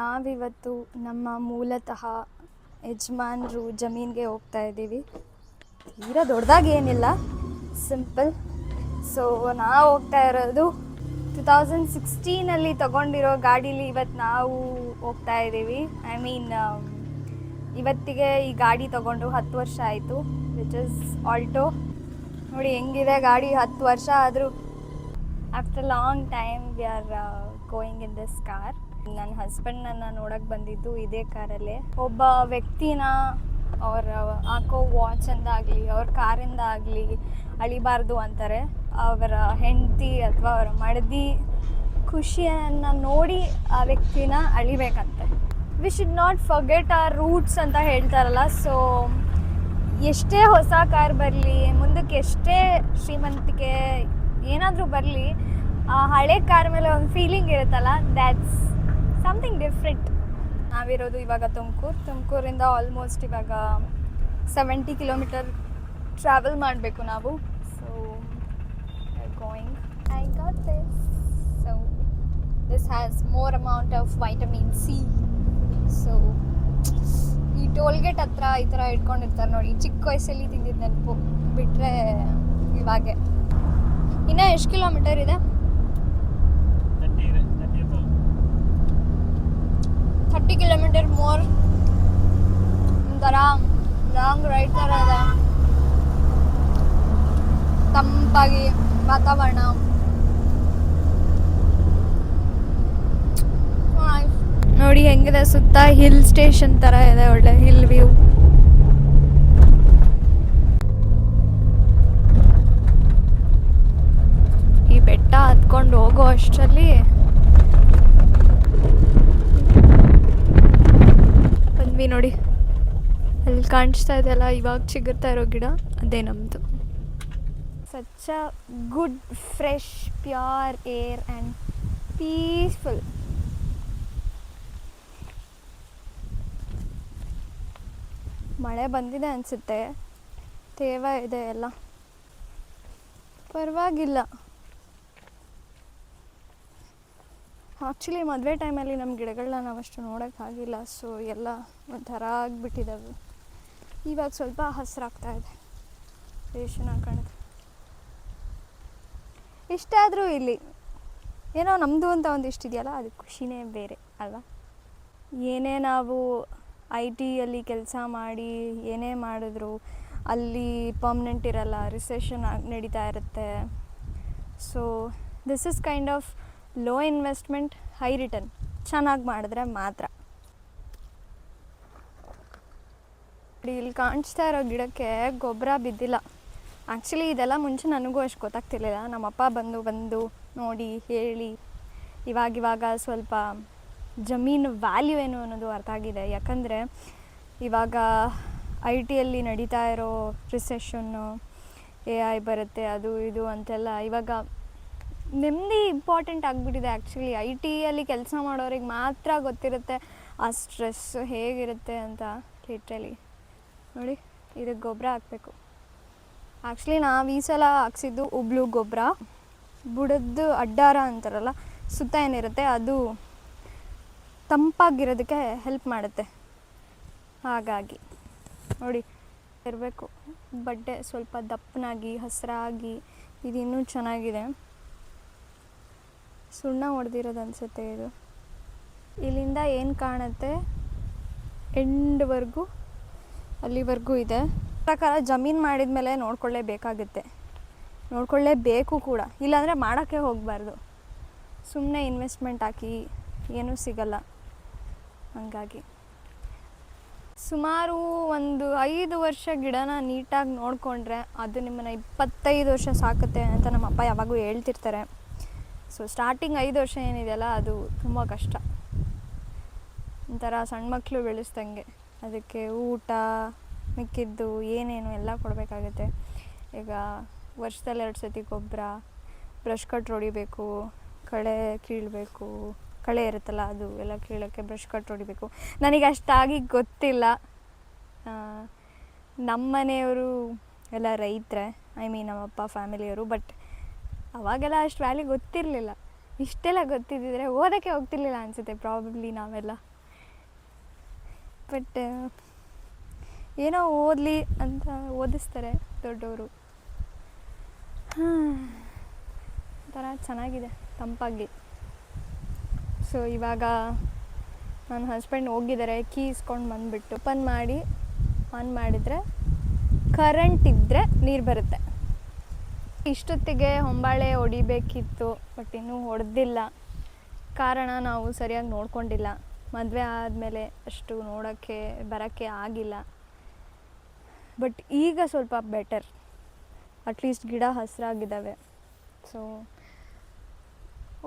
ನಾವಿವತ್ತು ನಮ್ಮ ಮೂಲತಃ ಯಜಮಾನರು ಜಮೀನಿಗೆ ಹೋಗ್ತಾ ಇದ್ದೀವಿ. ತೀರಾ ದೊಡ್ಡದಾಗಿ ಏನಿಲ್ಲ, ಸಿಂಪಲ್. ಸೊ ನಾವು ಹೋಗ್ತಾ ಇರೋದು 2016 ತಗೊಂಡಿರೋ ಗಾಡೀಲಿ ಇವತ್ತು ನಾವು ಹೋಗ್ತಾ ಇದ್ದೀವಿ. ಇವತ್ತಿಗೆ ಈ ಗಾಡಿ ತಗೊಂಡು 10 ವರ್ಷ ಆಯಿತು, ವಿಚ್ ಇಸ್ ಆಲ್ಟೋ. ನೋಡಿ ಹೆಂಗಿದೆ ಗಾಡಿ, 10 ವರ್ಷ ಆದರೂ after long time we are going in this car. ನನ್ನ ಹಸ್ಬೆಂಡನ್ನು ನೋಡೋಕ್ಕೆ ಬಂದಿದ್ದು ಇದೇ ಕಾರಲ್ಲೇ. ಒಬ್ಬ ವ್ಯಕ್ತಿನ ಅವ್ರ ಹಾಕೋ ವಾಚಿಂದಾಗಲಿ ಅವ್ರ ಕಾರಿಂದ ಆಗಲಿ ಅಳಿಬಾರ್ದು ಅಂತಾರೆ. ಅವರ ಹೆಂಡತಿ ಅಥವಾ ಅವರ ಮಡದಿ ಖುಷಿಯನ್ನು ನೋಡಿ ಆ ವ್ಯಕ್ತಿನ ಅಳಿಬೇಕಂತೆ. We should not forget our roots ಅಂತ ಹೇಳ್ತಾರಲ್ಲ. ಸೊ ಎಷ್ಟೇ ಹೊಸ ಕಾರ್ ಬರಲಿ, ಮುಂದಕ್ಕೆ ಎಷ್ಟೇ ಶ್ರೀಮಂತಿಕೆ ಏನಾದರೂ ಬರಲಿ, ಆ ಹಳೆ ಕಾರ್ ಮೇಲೆ ಒಂದು ಫೀಲಿಂಗ್ ಇರುತ್ತಲ್ಲ, ದ್ಯಾಟ್ಸ್ ಸಮಥಿಂಗ್ ಡಿಫ್ರೆಂಟ್. ನಾವಿರೋದು ಇವಾಗ ತುಮಕೂರಿಂದ ಆಲ್ಮೋಸ್ಟ್ ಇವಾಗ 70 ಕಿಲೋಮೀಟರ್ ಟ್ರಾವೆಲ್ ಮಾಡಬೇಕು ನಾವು. So going, I got this. So this has more amount of vitamin C. So ಈ ಟೋಲ್ಗೇಟ್ ಹತ್ರ ಈ ಥರ ಇಟ್ಕೊಂಡಿರ್ತಾರೆ ನೋಡಿ, ಚಿಕ್ಕ ವಯಸ್ಸಲ್ಲಿ ತಿಂದಿದ್ದು ನೆನಪು ಬಿಟ್ಟರೆ ಇವಾಗೆ. ಇನ್ನೂ ಎಷ್ಟು ಕಿಲೋಮೀಟರ್ ಇದೆ? 30 ಕಿಲೋಮೀಟರ್ ಮೋರ್. ಒಂಥರ ಲಾಂಗ್ ರೈಡ್ ಥರ ಇದೆ, ತಂಪಾಗಿ ವಾತಾವರಣ. ನೋಡಿ ಹೆಂಗಿದೆ, ಸುತ್ತ ಹಿಲ್ ಸ್ಟೇಷನ್ ಥರ ಇದೆ, ಒಳ್ಳೆ ಹಿಲ್ ವ್ಯೂ. ಈ ಬೆಟ್ಟ ಹತ್ಕೊಂಡು ಹೋಗೋ ಅಷ್ಟರಲ್ಲಿ ಬಂದ್ವಿ. ನೋಡಿ ಅಲ್ಲಿ ಕಾಣಿಸ್ತಾ ಇದೆಯಲ್ಲ, ಇವಾಗ ಚಿಗುರ್ತಾ ಇರೋ ಗಿಡ, ಅದೇ ನಮ್ಮದು. Such a good fresh pure air and peaceful. ಮಳೆ ಬಂದಿದೆ ಅನಿಸುತ್ತೆ, ತೇವ ಇದೆ ಎಲ್ಲ, ಪರವಾಗಿಲ್ಲ. ಆ್ಯಕ್ಚುಲಿ ಮದುವೆ ಟೈಮಲ್ಲಿ ನಮ್ಮ ಗಿಡಗಳನ್ನ ನಾವಷ್ಟು ನೋಡೋಕ್ಕಾಗಿಲ್ಲ. ಸೊ ಎಲ್ಲ ಒಂಥರ ಆಗಿಬಿಟ್ಟಿದ್ದಾವೆ. ಇವಾಗ ಸ್ವಲ್ಪ ಹಸಿರಾಗ್ತಾ ಇದೆ, ರೇಷನ್ ಕಾಣುತ್ತೆ. ಇಷ್ಟಾದರೂ ಇಲ್ಲಿ ಏನೋ ನಮ್ಮದು ಅಂತ ಒಂದಿಷ್ಟು ಇದೆಯಲ್ಲ, ಅದು ಖುಷಿನೇ ಬೇರೆ ಅಲ್ವಾ. ಏನೇ ನಾವು IT ಕೆಲಸ ಮಾಡಿ ಏನೇ ಮಾಡಿದ್ರು ಅಲ್ಲಿ ಪರ್ಮನೆಂಟ್ ಇರಲ್ಲ, ರಿಸೆಷನ್ ನಡೀತಾ ಇರುತ್ತೆ. So this is kind of low investment high return, ಚೆನ್ನಾಗಿ ಮಾಡಿದ್ರೆ ಮಾತ್ರ. ಇಲ್ಲಿ ಕಾಣಿಸ್ತಾ ಇರೋ ಗಿಡಕ್ಕೆ ಗೊಬ್ಬರ ಬಿದ್ದಿಲ್ಲ. ಆ್ಯಕ್ಚುಲಿ ಇದೆಲ್ಲ ಮುಂಚೆ ನನಗೂ ಅಷ್ಟು ಗೊತ್ತಾಗ್ತಿರ್ಲಿಲ್ಲ. ನಮ್ಮಪ್ಪ ಬಂದು ನೋಡಿ ಹೇಳಿ ಇವಾಗ ಸ್ವಲ್ಪ ಜಮೀನು ವ್ಯಾಲ್ಯೂ ಏನು ಅನ್ನೋದು ಅರ್ಥ ಆಗಿದೆ. ಯಾಕಂದರೆ ಇವಾಗ IT ನಡೀತಾ ಇರೋ ರಿಸೆಷನ್ನು, AI ಬರುತ್ತೆ, ಅದು ಇದು ಅಂತೆಲ್ಲ ಇವಾಗ ನೆಮ್ಮದಿ ಇಂಪಾರ್ಟೆಂಟ್ ಆಗಿಬಿಟ್ಟಿದೆ. ಆ್ಯಕ್ಚುಲಿ IT ಕೆಲಸ ಮಾಡೋರಿಗೆ ಮಾತ್ರ ಗೊತ್ತಿರುತ್ತೆ ಆ ಸ್ಟ್ರೆಸ್ಸು ಹೇಗಿರುತ್ತೆ ಅಂತ. ಲಿಟ್ರಲಿ ನೋಡಿ, ಇದಕ್ಕೆ ಗೊಬ್ಬರ ಹಾಕಬೇಕು. ಆ್ಯಕ್ಚುಲಿ ನಾವು ಈ ಸಲ ಹಾಕ್ಸಿದ್ದು ಉಬ್ಳು ಗೊಬ್ಬರ. ಬುಡದ್ದು ಅಡ್ಡಾರ ಅಂತಾರಲ್ಲ, ಸುತ್ತ ಏನಿರುತ್ತೆ ಅದು ತಂಪಾಗಿರೋದಕ್ಕೆ ಹೆಲ್ಪ್ ಮಾಡುತ್ತೆ. ಹಾಗಾಗಿ ನೋಡಿ ಇರಬೇಕು. ಬಡ್ಡೆ ಸ್ವಲ್ಪ ದಪ್ಪನಾಗಿ ಹಸಿರಾಗಿ ಇದು ಇನ್ನೂ ಚೆನ್ನಾಗಿದೆ. ಸುಣ್ಣ ಹೊಡೆದಿರೋದು ಅನಿಸುತ್ತೆ ಇದು. ಇಲ್ಲಿಂದ ಏನು ಕಾಣುತ್ತೆ ಎಂಡ್ವರೆಗೂ, ಅಲ್ಲಿವರೆಗೂ ಇದೆ. ಪ್ರಕಾರ ಜಮೀನು ಮಾಡಿದ ಮೇಲೆ ನೋಡ್ಕೊಳ್ಳೇಬೇಕು ಕೂಡ, ಇಲ್ಲಾಂದರೆ ಮಾಡೋಕ್ಕೆ ಹೋಗಬಾರ್ದು. ಸುಮ್ಮನೆ ಇನ್ವೆಸ್ಟ್ಮೆಂಟ್ ಹಾಕಿ ಏನೂ ಸಿಗಲ್ಲ. ಹಾಗಾಗಿ ಸುಮಾರು ಒಂದು 5 ವರ್ಷ ಗಿಡನ ನೀಟಾಗಿ ನೋಡಿಕೊಂಡ್ರೆ ಅದು ನಿಮ್ಮನ್ನು 25 ವರ್ಷ ಸಾಕುತ್ತೆ ಅಂತ ನಮ್ಮಪ್ಪ ಯಾವಾಗೂ ಹೇಳ್ತಿರ್ತಾರೆ. ಸೊ ಸ್ಟಾರ್ಟಿಂಗ್ 5 ವರ್ಷ ಏನಿದೆಯಲ್ಲ, ಅದು ತುಂಬ ಕಷ್ಟ. ಒಂಥರ ಸಣ್ಣ ಮಕ್ಕಳು ಬೆಳೆಸ್ದಂಗೆ, ಅದಕ್ಕೆ ಊಟ ಮಿಕ್ಕಿದ್ದು ಏನೇನು ಎಲ್ಲ ಕೊಡಬೇಕಾಗುತ್ತೆ. ಈಗ ವರ್ಷದಲ್ಲಿ 2 ಸತಿ ಗೊಬ್ಬರ, ಬ್ರಷ್ ಕಟ್ ಹೊಡಿಬೇಕು, ಕಳೆ ಕೀಳಬೇಕು, ಕಳೆ ಇರುತ್ತಲ್ಲ ಅದು ಎಲ್ಲ ಕೀಳೋಕ್ಕೆ ಬ್ರಷ್ ಕಟ್ ಹೊಡಿಬೇಕು. ನನಗೆ ಅಷ್ಟಾಗಿ ಗೊತ್ತಿಲ್ಲ. ನಮ್ಮ ಮನೆಯವರು ಎಲ್ಲ ರೈತರೇ, ನಮ್ಮಪ್ಪ ಫ್ಯಾಮಿಲಿಯವರು. ಬಟ್ ಅವಾಗೆಲ್ಲ ಅಷ್ಟು ವ್ಯಾಲ್ಯೂ ಗೊತ್ತಿರಲಿಲ್ಲ. ಇಷ್ಟೆಲ್ಲ ಗೊತ್ತಿದ್ದಿದ್ರೆ ಓದೋಕ್ಕೆ ಹೋಗ್ತಿರ್ಲಿಲ್ಲ ಅನಿಸುತ್ತೆ ಪ್ರಾಬಬ್ಲಿ ನಾವೆಲ್ಲ. ಬಟ್ ಏನೋ ಓದಲಿ ಅಂತ ಓದಿಸ್ತಾರೆ ದೊಡ್ಡವರು. ಒಂಥರ ಚೆನ್ನಾಗಿದೆ ತಂಪಾಗಿ. ಸೊ ಇವಾಗ ನನ್ನ ಹಸ್ಬೆಂಡ್ ಹೋಗಿದ್ದಾರೆ, ಕೀ ಇಸ್ಕೊಂಡು ಬಂದುಬಿಟ್ಟು ಓಪನ್ ಮಾಡಿ ಆನ್ ಮಾಡಿದರೆ ಕರೆಂಟ್ ಇದ್ದರೆ ನೀರು ಬರುತ್ತೆ. ಇಷ್ಟೊತ್ತಿಗೆ ಹೊಂಬಾಳೆ ಹೊಡಿಬೇಕಿತ್ತು, ಬಟ್ ಇನ್ನೂ ಹೊಡೆದಿಲ್ಲ. ಕಾರಣ ನಾವು ಸರಿಯಾಗಿ ನೋಡ್ಕೊಂಡಿಲ್ಲ. ಮದುವೆ ಆದಮೇಲೆ ಅಷ್ಟು ನೋಡೋಕ್ಕೆ ಬರೋಕ್ಕೆ ಆಗಿಲ್ಲ. ಬಟ್ ಈಗ ಸ್ವಲ್ಪ ಬೆಟರ್, ಅಟ್ಲೀಸ್ಟ್ ಗಿಡ ಹಸಿರಾಗಿದ್ದಾವೆ. ಸೊ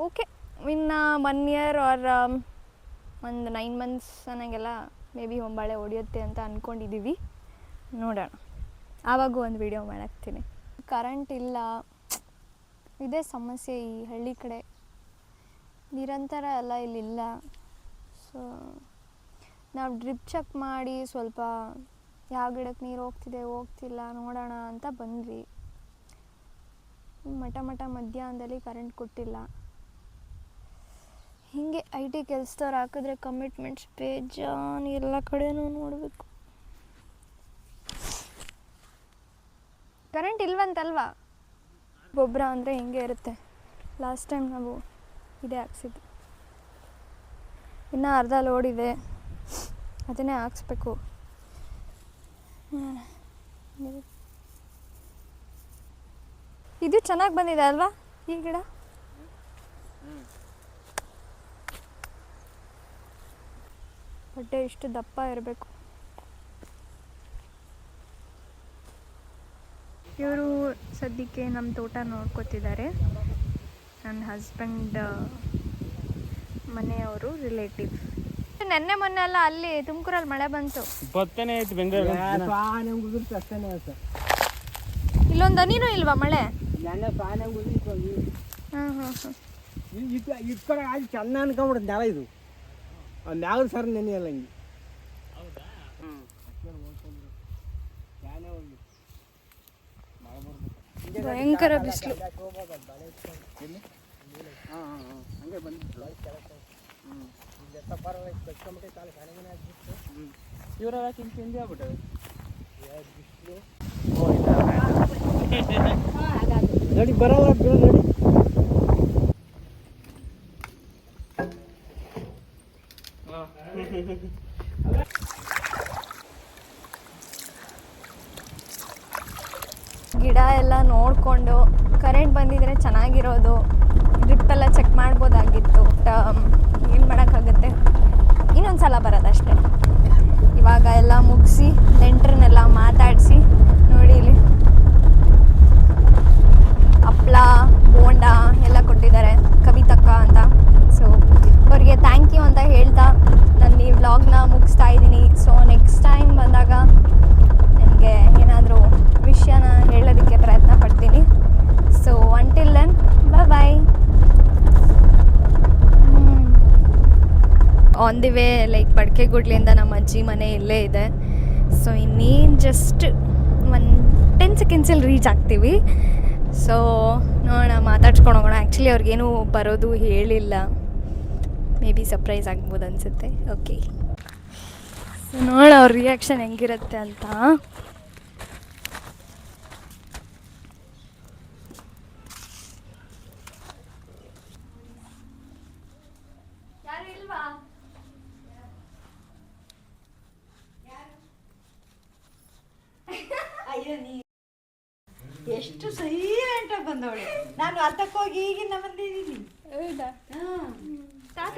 ಓಕೆ, ಇನ್ನು 1 year ಆರ್ ಒಂದು 9 months ಅನ್ನಂಗೆಲ್ಲ ಮೇ ಬಿ ಹೊಂಬಾಳೆ ಹೊಡೆಯುತ್ತೆ ಅಂತ ಅಂದ್ಕೊಂಡಿದ್ದೀವಿ. ನೋಡೋಣ, ಆವಾಗೂ ಒಂದು ವಿಡಿಯೋ ಮಾಡಾಕ್ತೀನಿ. ಕರೆಂಟ್ ಇಲ್ಲ, ಇದೇ ಸಮಸ್ಯೆ ಈ ಹಳ್ಳಿ ಕಡೆ. ನಿರಂತರ ಎಲ್ಲ ಇಲ್ಲಿಲ್ಲ. ಸೊ ನಾವು ಡ್ರಿಪ್ ಚೆಕ್ ಮಾಡಿ ಸ್ವಲ್ಪ ಯಾವ ಗಿಡಕ್ಕೆ ನೀರು ಹೋಗ್ತಿಲ್ಲ ನೋಡೋಣ ಅಂತ ಬಂದ್ವಿ. ಮಠ ಮಧ್ಯಾಹ್ನದಲ್ಲಿ ಕರೆಂಟ್ ಕೊಟ್ಟಿಲ್ಲ. ಹೀಗೆ IT ಕೆಲಸದವ್ರು ಹಾಕಿದ್ರೆ ಕಮಿಟ್ಮೆಂಟ್ಸ್ ಬೇಜಾನ್, ಎಲ್ಲ ಕಡೆನೂ ನೋಡಬೇಕು. ಕರೆಂಟ್ ಇಲ್ವಂತಲ್ವಾ? ಗೊಬ್ಬರ ಅಂದರೆ ಹಿಂಗೆ ಇರುತ್ತೆ. ಲಾಸ್ಟ್ ಟೈಮ್ ನಾವು ಇದೇ ಹಾಕ್ಸಿದ್ದು. ಇನ್ನೂ ಅರ್ಧ ಲೋಡ್ ಇದೆ, ಅದನ್ನೇ ಹಾಕ್ಸ್ಬೇಕು. ಇದು ಚೆನ್ನಾಗಿ ಬಂದಿದೆ ಅಲ್ವಾ ಈ ಗಿಡ? ಬಡ್ಡೆ ಇಷ್ಟು ದಪ್ಪ ಇರಬೇಕು. ಇವರು ಸದ್ಯಕ್ಕೆ ನಮ್ಮ ತೋಟ ನೋಡ್ಕೊತಿದ್ದಾರೆ. ನನ್ನ ಹಸ್ಬೆಂಡ್ ಮನೆಯವರು, ರಿಲೇಟಿವ್. ನೆನ್ನೆ ಮೊನ್ನೆ ಎಲ್ಲ ಅಲ್ಲಿ ತುಮಕೂರಲ್ಲಿ ಮಳೆ ಬಂತು. ಇಲ್ಲೊಂದು ಹನಿನೂ ಇಲ್ವಾ ಮಳೆ? ಚೆನ್ನ ಅನ್ಕೊಂಬಿಡುತ್ತೆ ನೆಲ. ಇದು ಮ್ಯಾಗ ಸರ್ ನೆನೆಯಲ್ಲ ಹಿಂಗೆ. ಭಯಂಕರ ಬಿಸಿಲು. ನಡಿ ಬರಲ್ಲ ನಡಿ. ಗಿಡ ಎಲ್ಲ ನೋಡಿಕೊಂಡು ಕರೆಂಟ್ ಬಂದಿದ್ರೆ ಚೆನ್ನಾಗಿರೋದು. ಡ್ರಿಪ್ಪೆಲ್ಲ ಚೆಕ್ ಮಾಡ್ಬೋದಾಗಿತ್ತು. ಏನು ಮಾಡೋಕ್ಕಾಗುತ್ತೆ, ಇನ್ನೊಂದು ಸಲ ಬರೋದಷ್ಟೇ. ಇವಾಗ ಎಲ್ಲ ಮುಗಿಸಿ ನೆಂಟ್ರನ್ನೆಲ್ಲ ಮಾತಾಡಿಸಿ ನೋಡಿ, ಇಲ್ಲಿ ಹಪ್ಳ ಬೋಂಡ ಎಲ್ಲ ಕೊಟ್ಟಿದ್ದಾರೆ ಕವಿತಕ್ಕ ಅಂತ. ಸೊ ಅವರಿಗೆ ಥ್ಯಾಂಕ್ ಯು ಅಂತ ಹೇಳ್ತಾ ನಾನು ಈ ವ್ಲಾಗ್ನ ಮುಗಿಸ್ತಾ ಇದ್ದೀನಿ. ಸೊ ನೆಕ್ಸ್ಟ್ ಟೈಮ್ ಬಂದಾಗ ನನಗೆ ಏನಾದರೂ ವಿಷಯನ ಹೇಳೋದಕ್ಕೆ ಪ್ರಯತ್ನ ಪಡ್ತೀನಿ. So until then bye. On the way like ಬಡ್ಕೆಗುಡ್ಲಿಂದ ನಮ್ಮ ಅಜ್ಜಿ ಮನೆ ಇಲ್ಲೇ ಇದೆ. ಸೊ ಇನ್ನೇನು ಜಸ್ಟ್ 10 ಸೆಕೆಂಡ್ಸಲ್ಲಿ ರೀಚ್ ಆಗ್ತೀವಿ. ಸೊ ನೋಡೋಣ, ಮಾತಾಡ್ಸ್ಕೊಂಡು ಹೋಗೋಣ. ಆ್ಯಕ್ಚುಲಿ ಅವ್ರಿಗೇನು ಬರೋದು ಹೇಳಿಲ್ಲ, ಮೇ ಬಿ ಸರ್ಪ್ರೈಸ್ ಆಗ್ಬೋದು ಅನಿಸುತ್ತೆ. ಓಕೆ, ಸೊ ನೋಡೋಣ ಅವ್ರ ರಿಯಾಕ್ಷನ್ ಹೆಂಗಿರುತ್ತೆ ಅಂತ. ಎಷ್ಟು ಸೈಲೆಂಟಾಗಿ ಬಂದವಳೆ. ನಾನು ಅದಕ್ಕೋಗಿ ಈಗಿನ ಬಂದಿದ್ದೀನಿ. ಹೌದಾ? ತಾತ